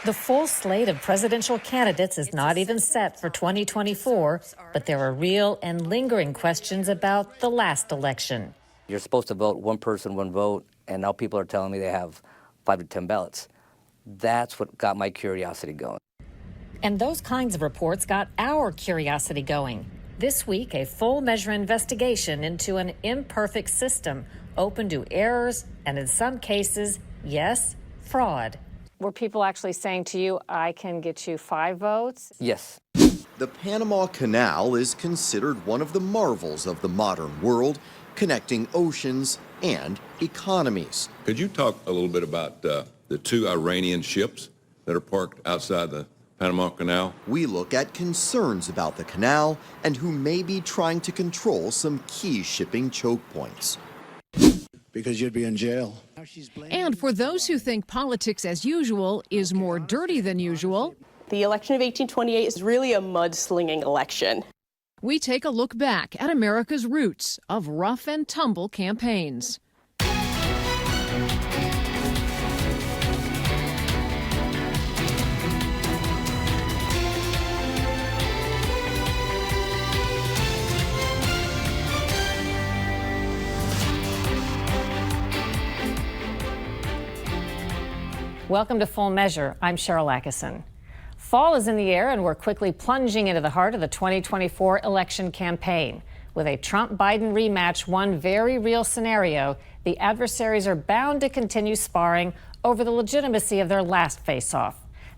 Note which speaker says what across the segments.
Speaker 1: The full slate of presidential candidates is not even set for 2024, but there are real and lingering questions about the last election.
Speaker 2: You're supposed to vote one person, one vote, and now people are telling me they have 5 to 10 ballots. That's what got my curiosity going.
Speaker 1: And those kinds of reports got our curiosity going. This week, a full measure investigation into an imperfect system open to errors and, in some cases, yes, fraud.
Speaker 3: Were people actually saying to you, I can get you 5 votes?
Speaker 2: Yes.
Speaker 4: The Panama Canal is considered one of the marvels of the modern world, connecting oceans and economies.
Speaker 5: Could you talk a little bit about the 2 Iranian ships that are parked outside the Panama Canal?
Speaker 4: We look at concerns about the canal and who may be trying to control some key shipping choke points.
Speaker 6: Because you'd be in jail.
Speaker 7: And for those who think politics as usual is more dirty than usual,
Speaker 8: the election of 1828 is really a mudslinging election.
Speaker 7: We take a look back at America's roots of rough and tumble campaigns.
Speaker 3: Welcome to Full Measure. I'm Sharyl Attkisson. Fall is in the air, and we're quickly plunging into the heart of the 2024 election campaign. With a Trump-Biden rematch one very real scenario, the adversaries are bound to continue sparring over the legitimacy of their last face-off.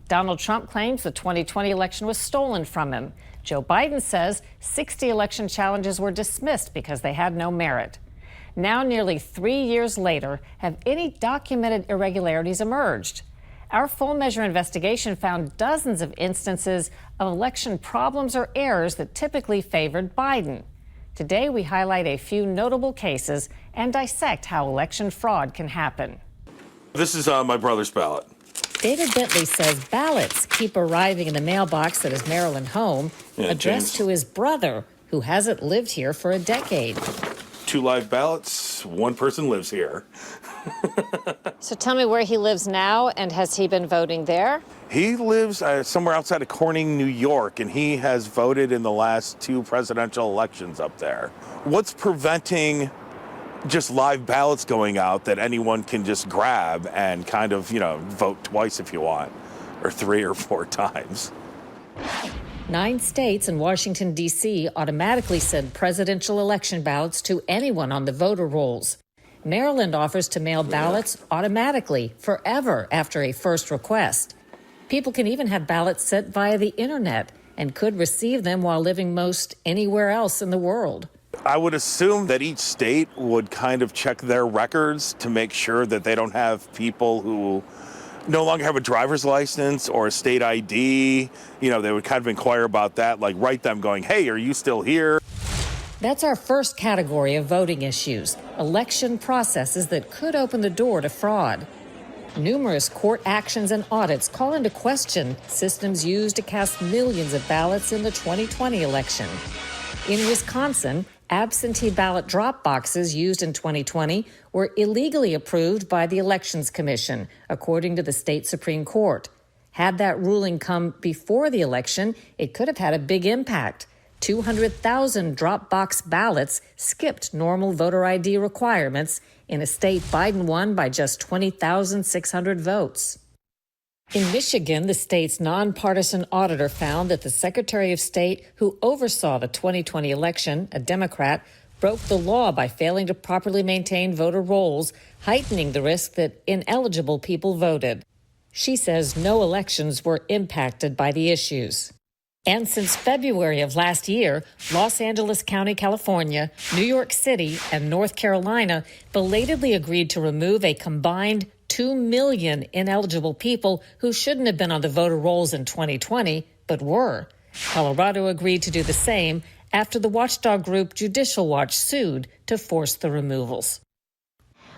Speaker 3: Donald Trump claims the 2020 election was stolen from him. Joe Biden says 60 election challenges were dismissed because they had no merit. Now, nearly 3 years later, have any documented irregularities emerged? Our full measure investigation found dozens of instances of election problems or errors that typically favored Biden. Today, we highlight a few notable cases and dissect how election fraud can happen.
Speaker 9: This is my brother's ballot.
Speaker 1: David Bentley says ballots keep arriving in the mailbox at his Maryland home, addressed to his brother, who hasn't lived here for a decade.
Speaker 9: 2 live ballots, 1 person lives here.
Speaker 3: So tell me where he lives now, and has he been voting there?
Speaker 9: He lives somewhere outside of Corning, New York, and he has voted in the last 2 presidential elections up there. What's preventing just live ballots going out that anyone can just grab and kind of, vote twice if you want, or 3 or 4 times?
Speaker 1: 9 states and Washington, D.C. automatically send presidential election ballots to anyone on the voter rolls. Maryland offers to mail ballots automatically, forever, after a first request. People can even have ballots sent via the internet and could receive them while living most anywhere else in the world.
Speaker 9: I would assume that each state would kind of check their records to make sure that they don't have people who no longer have a driver's license or a state ID. They would kind of inquire about that, like write them going, hey, are you still here?
Speaker 1: That's our first category of voting issues, election processes that could open the door to fraud. Numerous court actions and audits call into question systems used to cast millions of ballots in the 2020 election. In Wisconsin, absentee ballot drop boxes used in 2020 were illegally approved by the Elections Commission, according to the state Supreme Court. Had that ruling come before the election, it could have had a big impact. 200,000 drop box ballots skipped normal voter ID requirements in a state Biden won by just 20,600 votes. In Michigan, the state's nonpartisan auditor found that the Secretary of State who oversaw the 2020 election, a Democrat, broke the law by failing to properly maintain voter rolls, heightening the risk that ineligible people voted. She says no elections were impacted by the issues. And since February of last year, Los Angeles County, California, New York City, and North Carolina belatedly agreed to remove a combined 2 million ineligible people who shouldn't have been on the voter rolls in 2020, but were. Colorado agreed to do the same after the watchdog group Judicial Watch sued to force the removals.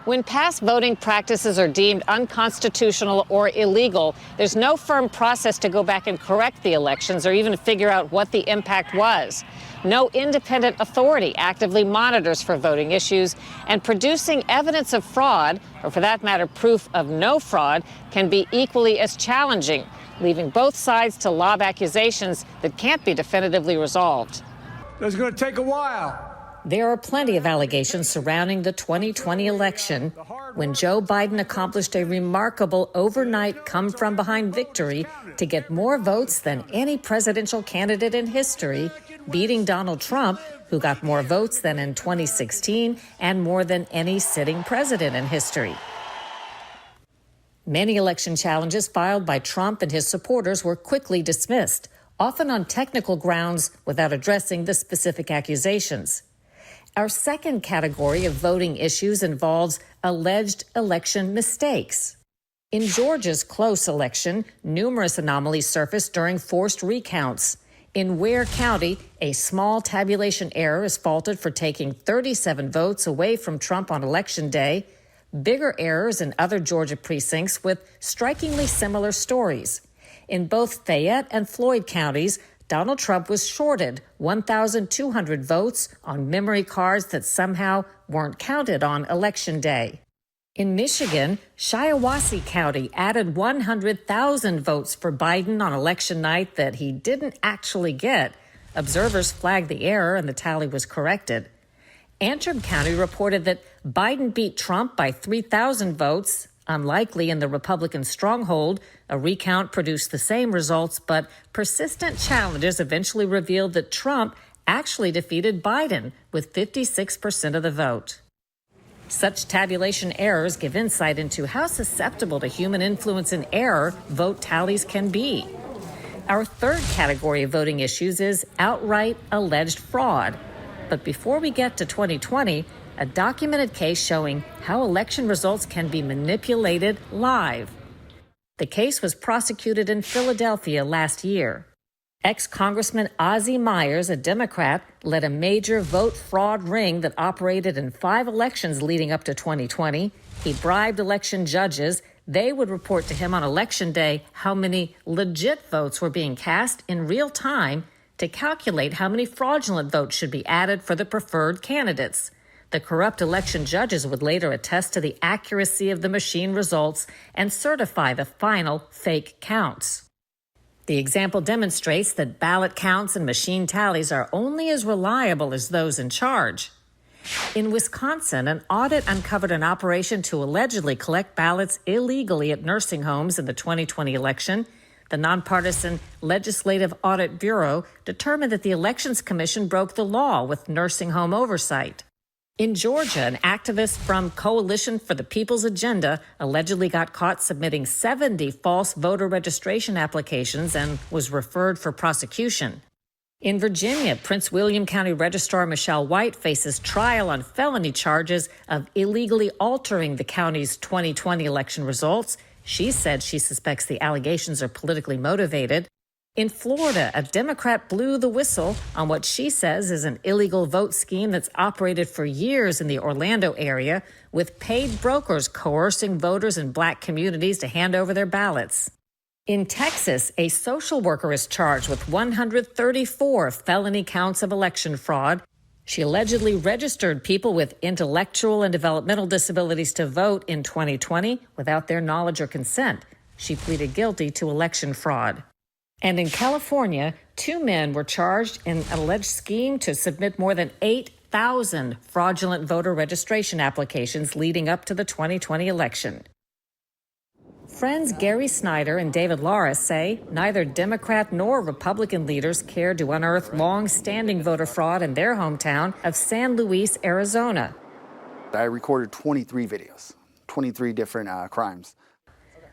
Speaker 3: When past voting practices are deemed unconstitutional or illegal, there's no firm process to go back and correct the elections or even figure out what the impact was. No independent authority actively monitors for voting issues, and producing evidence of fraud, or for that matter, proof of no fraud, can be equally as challenging, leaving both sides to lob accusations that can't be definitively resolved.
Speaker 10: It's going to take a while.
Speaker 1: There are plenty of allegations surrounding the 2020 election, when Joe Biden accomplished a remarkable overnight come-from-behind victory to get more votes than any presidential candidate in history, beating Donald Trump, who got more votes than in 2016 and more than any sitting president in history. Many election challenges filed by Trump and his supporters were quickly dismissed, often on technical grounds without addressing the specific accusations. Our second category of voting issues involves alleged election mistakes. In Georgia's close election, numerous anomalies surfaced during forced recounts. In Ware County, a small tabulation error is faulted for taking 37 votes away from Trump on Election Day. Bigger errors in other Georgia precincts with strikingly similar stories. In both Fayette and Floyd counties, Donald Trump was shorted 1,200 votes on memory cards that somehow weren't counted on Election Day. In Michigan, Shiawassee County added 100,000 votes for Biden on election night that he didn't actually get. Observers flagged the error and the tally was corrected. Antrim County reported that Biden beat Trump by 3,000 votes. Unlikely in the Republican stronghold, a recount produced the same results, but persistent challenges eventually revealed that Trump actually defeated Biden with 56% of the vote. Such tabulation errors give insight into how susceptible to human influence and error vote tallies can be. Our third category of voting issues is outright alleged fraud. But before we get to 2020, a documented case showing how election results can be manipulated live. The case was prosecuted in Philadelphia last year. Ex-Congressman Ozzie Myers, a Democrat, led a major vote fraud ring that operated in 5 elections leading up to 2020. He bribed election judges. They would report to him on Election Day how many legit votes were being cast in real time to calculate how many fraudulent votes should be added for the preferred candidates. The corrupt election judges would later attest to the accuracy of the machine results and certify the final fake counts. The example demonstrates that ballot counts and machine tallies are only as reliable as those in charge. In Wisconsin, an audit uncovered an operation to allegedly collect ballots illegally at nursing homes in the 2020 election. The nonpartisan Legislative Audit Bureau determined that the Elections Commission broke the law with nursing home oversight. In Georgia, an activist from Coalition for the People's Agenda allegedly got caught submitting 70 false voter registration applications and was referred for prosecution. In Virginia, Prince William County Registrar Michelle White faces trial on felony charges of illegally altering the county's 2020 election results. She said she suspects the allegations are politically motivated. In Florida, a Democrat blew the whistle on what she says is an illegal vote scheme that's operated for years in the Orlando area, with paid brokers coercing voters in black communities to hand over their ballots. In Texas, a social worker is charged with 134 felony counts of election fraud. She allegedly registered people with intellectual and developmental disabilities to vote in 2020 without their knowledge or consent. She pleaded guilty to election fraud. And in California, 2 men were charged in an alleged scheme to submit more than 8,000 fraudulent voter registration applications leading up to the 2020 election. Friends Gary Snyder and David Lara say neither Democrat nor Republican leaders cared to unearth long-standing voter fraud in their hometown of San Luis, Arizona.
Speaker 11: I recorded 23 videos, 23 different crimes.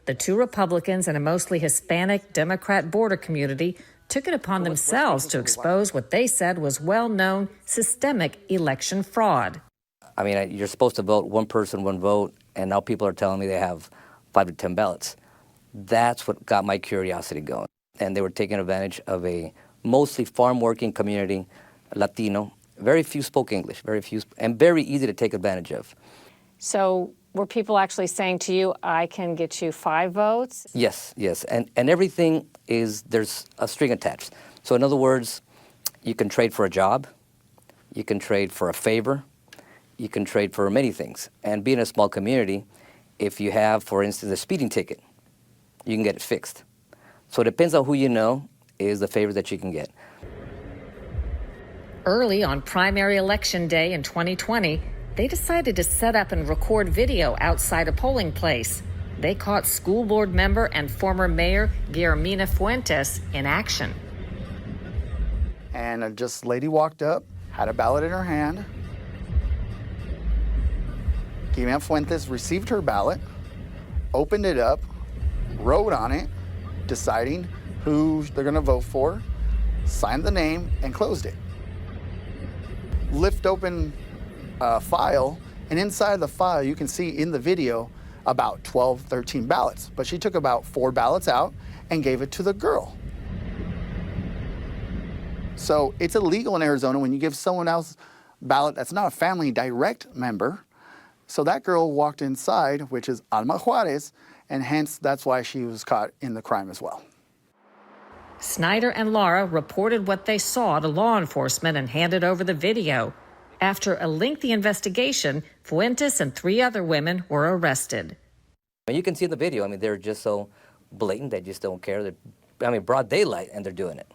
Speaker 1: The 2 Republicans and a mostly Hispanic Democrat border community took it upon themselves to expose what they said was well-known systemic election fraud.
Speaker 2: I mean, you're supposed to vote one person, one vote, and now people are telling me they have 5 to 10 ballots. That's what got my curiosity going. And they were taking advantage of a mostly farm-working community, Latino. Very few spoke English, very few, and very easy to take advantage of.
Speaker 3: So Were people actually saying to you, I can get you 5 votes?
Speaker 2: Yes, yes. And everything is, there's a string attached. So in other words, you can trade for a job, you can trade for a favor, you can trade for many things. And being a small community, if you have, for instance, a speeding ticket, you can get it fixed. So it depends on who you know is the favor that you can get.
Speaker 1: Early on primary election day in 2020, they decided to set up and record video outside a polling place. They caught school board member and former mayor Guillermina Fuentes in action.
Speaker 11: And a lady walked up, had a ballot in her hand. Guillermina Fuentes received her ballot, opened it up, wrote on it, deciding who they're going to vote for, signed the name, and closed it. Lift open a file, and inside the file you can see in the video about 12, 13 ballots. But she took about 4 ballots out and gave it to the girl. So it's illegal in Arizona when you give someone else a ballot that's not a family direct member. So that girl walked inside, which is Alma Juarez, and hence that's why she was caught in the crime as well.
Speaker 1: Snyder and Lara reported what they saw to law enforcement and handed over the video. After a lengthy investigation, Fuentes and 3 other women were arrested.
Speaker 2: You can see in the video, I mean, they're just so blatant, they just don't care. Broad daylight, and they're doing it.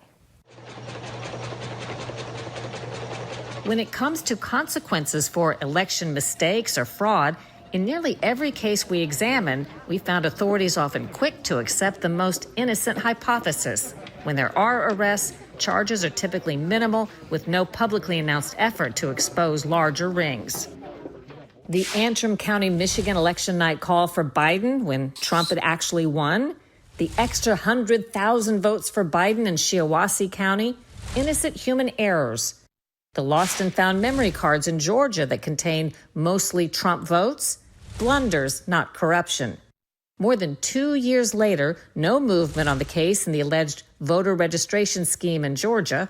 Speaker 1: When it comes to consequences for election mistakes or fraud, in nearly every case we examined, we found authorities often quick to accept the most innocent hypothesis. When there are arrests, charges are typically minimal, with no publicly announced effort to expose larger rings. The Antrim County, Michigan election night call for Biden when Trump had actually won, the extra 100,000 votes for Biden in Shiawassee County, innocent human errors. The lost and found memory cards in Georgia that contained mostly Trump votes, blunders, not corruption. More than 2 years later, no movement on the case in the alleged voter registration scheme in Georgia.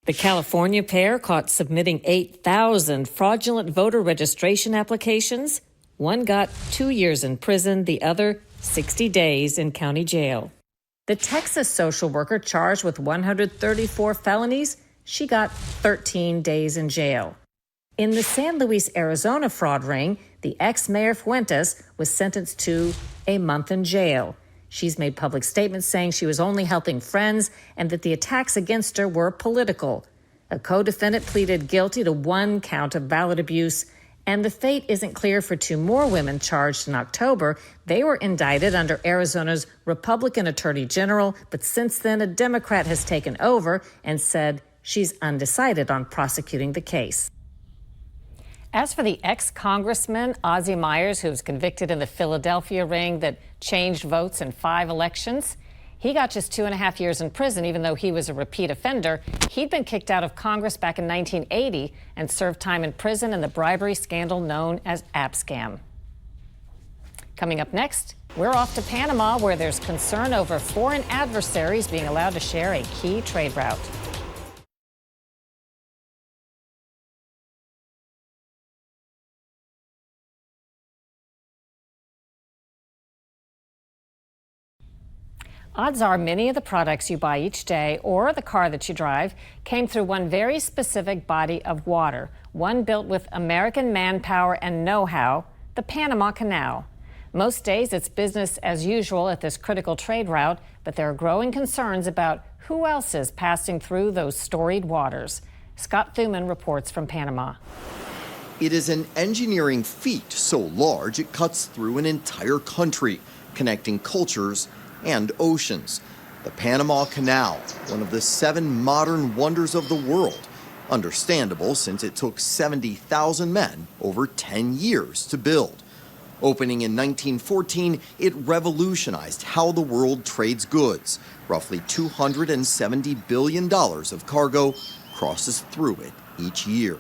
Speaker 1: The California pair caught submitting 8,000 fraudulent voter registration applications. One got 2 years in prison, the other 60 days in county jail. The Texas social worker charged with 134 felonies, she got 13 days in jail. In the San Luis, Arizona fraud ring, the ex-mayor Fuentes was sentenced to a month in jail. She's made public statements saying she was only helping friends and that the attacks against her were political. A co-defendant pleaded guilty to 1 count of ballot abuse, and the fate isn't clear for 2 more women charged in October. They were indicted under Arizona's Republican Attorney General, but since then a Democrat has taken over and said she's undecided on prosecuting the case.
Speaker 3: As for the ex-congressman Ozzie Myers, who was convicted in the Philadelphia ring that changed votes in 5 elections, he got just 2.5 years in prison, even though he was a repeat offender. He'd been kicked out of Congress back in 1980 and served time in prison in the bribery scandal known as AppScam. Coming up next, we're off to Panama, where there's concern over foreign adversaries being allowed to share a key trade route. Odds are many of the products you buy each day or the car that you drive came through one very specific body of water, one built with American manpower and know-how, the Panama Canal. Most days it's business as usual at this critical trade route, but there are growing concerns about who else is passing through those storied waters. Scott Thuman reports from Panama.
Speaker 4: It is an engineering feat so large it cuts through an entire country, connecting cultures and oceans. The Panama Canal, one of the 7 modern wonders of the world. Understandable, since it took 70,000 men over 10 years to build. Opening in 1914, it revolutionized how the world trades goods. Roughly $270 billion of cargo crosses through it each year.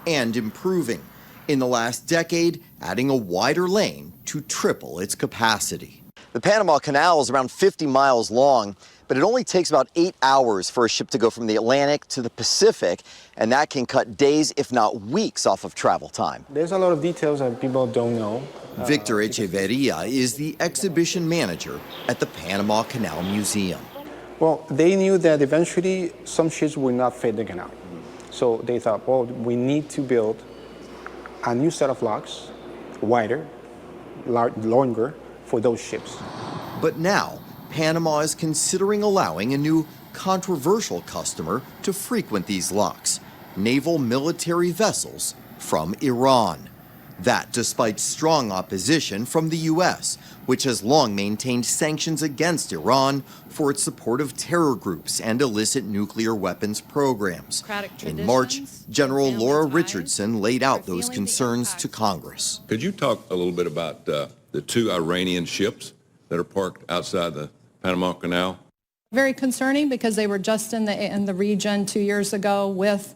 Speaker 4: And improving. In the last decade, adding a wider lane to triple its capacity. The Panama Canal is around 50 miles long. but it only takes about 8 hours for a ship to go from the Atlantic to the Pacific, and that can cut days, if not weeks, off of travel time.
Speaker 12: There's a lot of details that people don't know.
Speaker 4: Victor Echeverria is the exhibition manager at the Panama Canal Museum.
Speaker 12: Well, they knew that eventually some ships would not fit the canal. So they thought, well, we need to build a new set of locks, wider, longer, for those ships.
Speaker 4: But now, Panama is considering allowing a new controversial customer to frequent these locks, naval military vessels from Iran. That despite strong opposition from the U.S., which has long maintained sanctions against Iran for its support of terror groups and illicit nuclear weapons programs. In March, General Laura Richardson laid out those concerns to Congress.
Speaker 5: Could you talk a little bit about the 2 Iranian ships that are parked outside the Panama Canal?
Speaker 13: Very concerning because they were just in the region 2 years ago with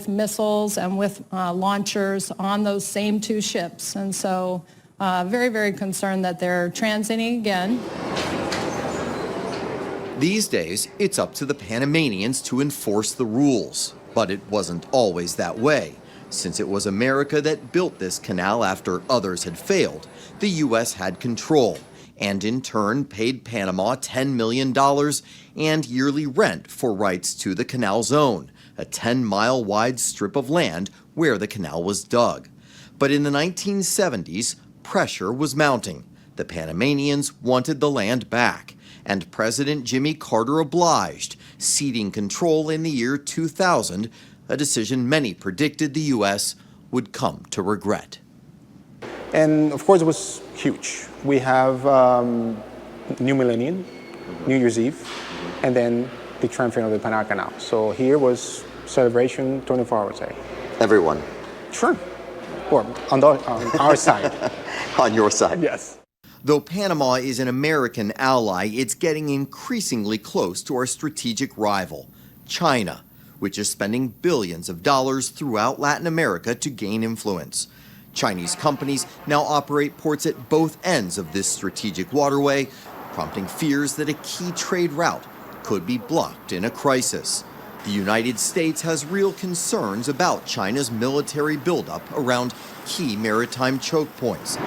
Speaker 13: missiles and with launchers on those same 2 ships. And so very, very concerned that they're transiting again.
Speaker 4: These days, it's up to the Panamanians to enforce the rules. But it wasn't always that way. Since it was America that built this canal after others had failed, the U.S. had control and in turn paid Panama $10 million and yearly rent for rights to the canal zone, a 10-mile wide strip of land where the canal was dug. But in the 1970s, pressure was mounting. The Panamanians wanted the land back, and President Jimmy Carter obliged, ceding control in the year 2000, a decision many predicted the U.S. would come to regret.
Speaker 12: And of course it was huge. We have New Millennium, New Year's Eve, and then the triumphing of the Panama Canal. So here was celebration 24 hours a day.
Speaker 4: Everyone?
Speaker 12: Sure. Or on our side.
Speaker 4: On your side?
Speaker 12: Yes.
Speaker 4: Though Panama is an American ally, it's getting increasingly close to our strategic rival, China, which is spending billions of dollars throughout Latin America to gain influence. Chinese companies now operate ports at both ends of this strategic waterway, prompting fears that a key trade route could be blocked in a crisis. The United States has real concerns about China's military buildup around key maritime choke points,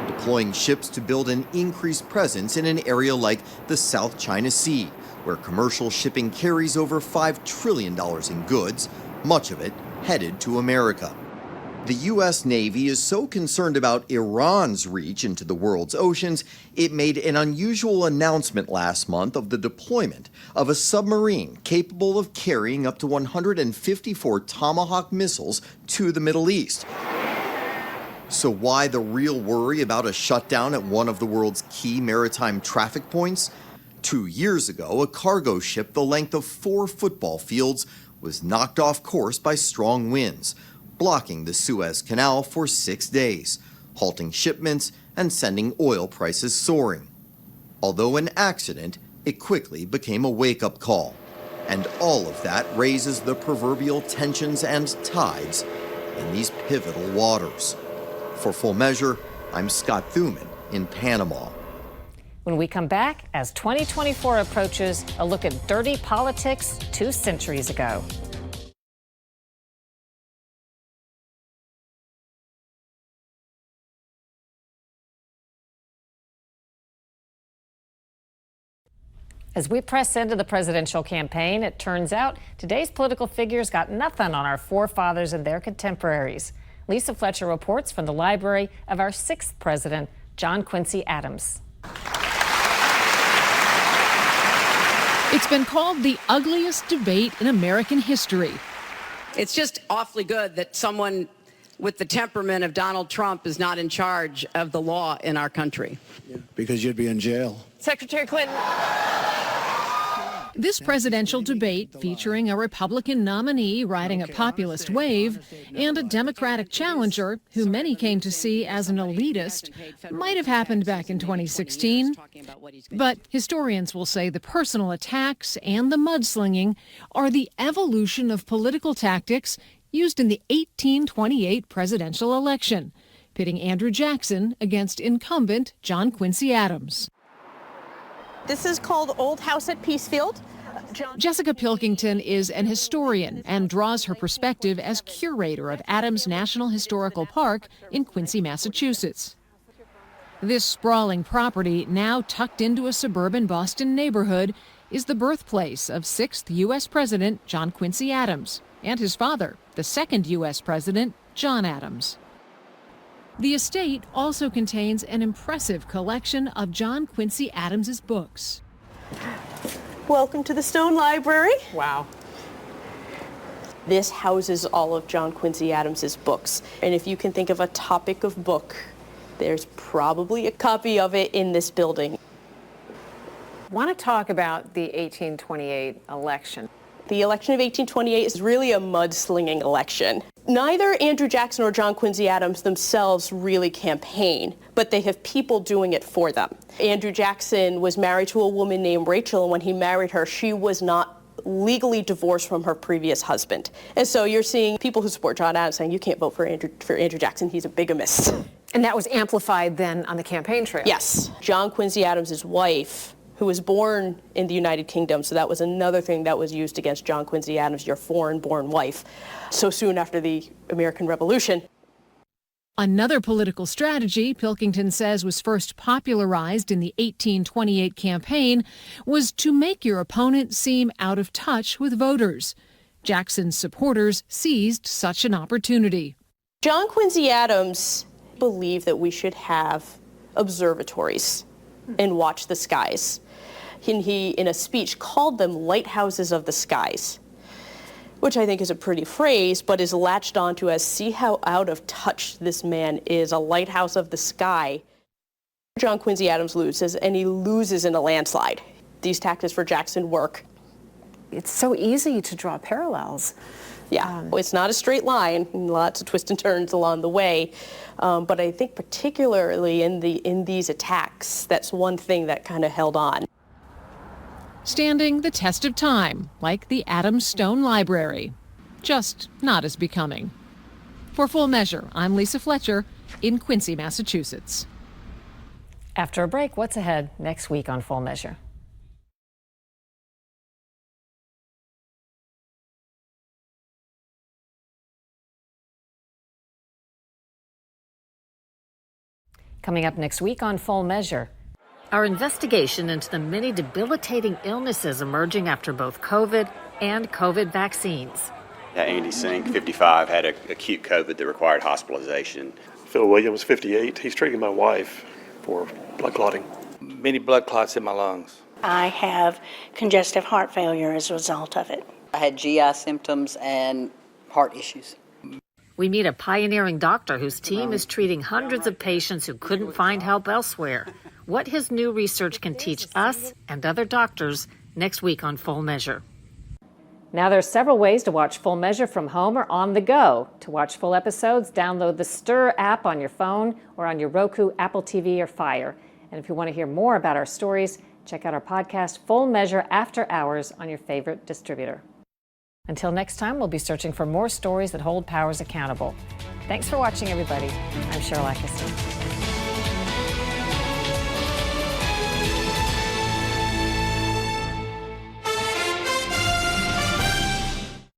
Speaker 4: deploying ships to build an increased presence in an area like the South China Sea, where commercial shipping carries over $5 trillion in goods, much of it headed to America. The U.S. Navy is so concerned about Iran's reach into the world's oceans, it made an unusual announcement last month of the deployment of a submarine capable of carrying up to 154 Tomahawk missiles to the Middle East. So why the real worry about a shutdown at one of the world's key maritime traffic points? 2 years ago, a cargo ship the length of 4 football fields was knocked off course by strong winds, blocking the Suez Canal for 6 days, halting shipments and sending oil prices soaring. Although an accident, it quickly became a wake-up call. And all of that raises the proverbial tensions and tides in these pivotal waters. For Full Measure, I'm Scott Thuman in Panama.
Speaker 3: When we come back, as 2024 approaches, a look at dirty politics 2 centuries ago. As we press into the presidential campaign, it turns out today's political figures got nothing on our forefathers and their contemporaries. Lisa Fletcher reports from the library of our 6th president, John Quincy Adams.
Speaker 7: It's been called the ugliest debate in American history.
Speaker 14: It's just awfully good that someone with the temperament of Donald Trump is not in charge of the law in our country.
Speaker 6: Because you'd be in jail.
Speaker 14: Secretary Clinton.
Speaker 7: This presidential debate, featuring a Republican nominee riding a populist wave and a Democratic challenger who many came to see as an elitist, might have happened back in 2016. But historians will say the personal attacks and the mudslinging are the evolution of political tactics used in the 1828 presidential election, pitting Andrew Jackson against incumbent John Quincy Adams.
Speaker 8: This is called Old House at Peacefield.
Speaker 7: Jessica Pilkington is an historian and draws her perspective as curator of Adams National Historical Park in Quincy, Massachusetts. This sprawling property, now tucked into a suburban Boston neighborhood, is the birthplace of 6th U.S. President John Quincy Adams and his father, the 2nd U.S. President John Adams. The estate also contains an impressive collection of John Quincy Adams's books.
Speaker 8: Welcome to the Stone Library.
Speaker 3: Wow.
Speaker 8: This houses all of John Quincy Adams's books. And if you can think of a topic of book, there's probably a copy of it in this building.
Speaker 3: I want to talk about the 1828 election.
Speaker 8: The election of 1828 is really a mudslinging election. Neither Andrew Jackson or John Quincy Adams themselves really campaign, but they have people doing it for them. Andrew Jackson was married to a woman named Rachel, and when he married her, she was not legally divorced from her previous husband. And so you're seeing people who support John Adams saying, you can't vote for Andrew Jackson, he's a bigamist.
Speaker 3: And that was amplified then on the campaign trail.
Speaker 8: Yes. John Quincy Adams' wife, who was born in the United Kingdom, so that was another thing that was used against John Quincy Adams, your foreign-born wife, so soon after the American Revolution.
Speaker 7: Another political strategy Pilkington says was first popularized in the 1828 campaign was to make your opponent seem out of touch with voters. Jackson's supporters seized such an opportunity.
Speaker 8: John Quincy Adams believed that we should have observatories and watch the skies. And he, in a speech, called them lighthouses of the skies, which I think is a pretty phrase, but is latched onto as, see how out of touch this man is, a lighthouse of the sky. John Quincy Adams loses, and he loses in a landslide. These tactics for Jackson work.
Speaker 3: It's so easy to draw parallels.
Speaker 8: Yeah, it's not a straight line, lots of twists and turns along the way, but I think particularly in these attacks, that's one thing that kind of held on.
Speaker 7: Standing the test of time, like the Adams Stone Library, just not as becoming. For Full Measure, I'm Lisa Fletcher in Quincy, Massachusetts.
Speaker 3: After a break, what's ahead next week on Full Measure? Coming up next week on Full Measure, our investigation into the many debilitating illnesses emerging after both COVID and COVID vaccines.
Speaker 15: Andy Sink, 55, had acute COVID that required hospitalization.
Speaker 16: Phil Williams, 58, he's treating my wife for blood clotting.
Speaker 17: Many blood clots in my lungs.
Speaker 18: I have congestive heart failure as a result of it.
Speaker 19: I had GI symptoms and heart issues.
Speaker 3: We meet a pioneering doctor whose team is treating hundreds of patients who couldn't find help elsewhere. What his new research can teach us and other doctors next week on Full Measure. Now there's several ways to watch Full Measure from home or on the go. To watch full episodes, download the Stir app on your phone or on your Roku, Apple TV, or Fire. And if you want to hear more about our stories, check out our podcast, Full Measure After Hours, on your favorite distributor. Until next time, we'll be searching for more stories that hold powers accountable. Thanks for watching, everybody. I'm Sharyl Attkisson.